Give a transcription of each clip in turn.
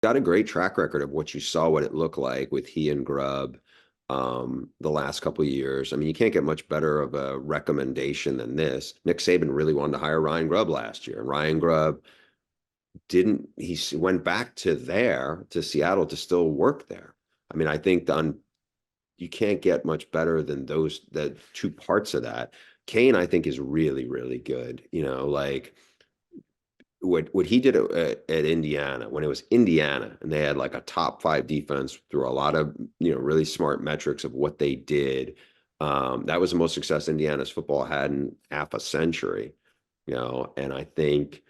got a great track record of what you saw, what it looked like with he and Grubb the last couple of years. I mean, you can't get much better of a recommendation than this. Nick Saban really wanted to hire Ryan Grubb last year, and Ryan Grubb didn't. Went back to Seattle to still work there. I mean, I think you can't get much better than the two parts of that. Kane, I think, is really, really good. Like what he did at Indiana when it was Indiana and they had like a top five defense through a lot of really smart metrics of what they did. That was the most success Indiana's football had in half a century. And I think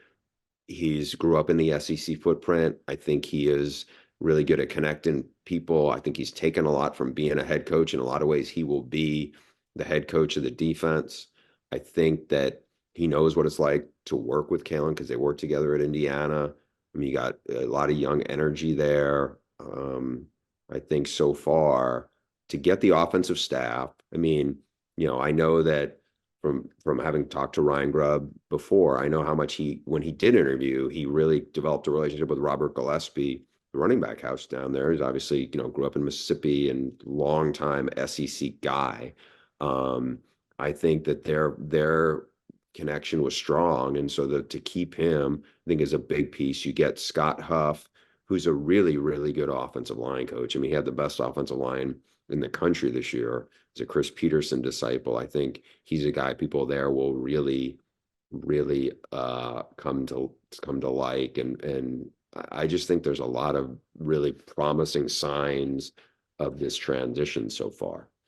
he's grew up in the SEC footprint. I think he is really good at connecting people. I think he's taken a lot from being a head coach. In a lot of ways, he will be the head coach of the defense. I think that he knows what it's like to work with Kalen because they worked together at Indiana. I mean, you got a lot of young energy there. I think so far to get the offensive staff. I mean, I know that from having talked to Ryan Grubb before, I know how much when he did interview, he really developed a relationship with Robert Gillespie, the running back house down there. He's obviously, grew up in Mississippi and longtime SEC guy. Um, I think that their connection was strong, and so to keep him, I think is a big piece. You get Scott Huff, who's a really, really good offensive line coach. I mean, he had the best offensive line in the country this year. He's a Chris Peterson disciple. I think he's a guy people there will really, really come to like. And I just think there's a lot of really promising signs of this transition so far.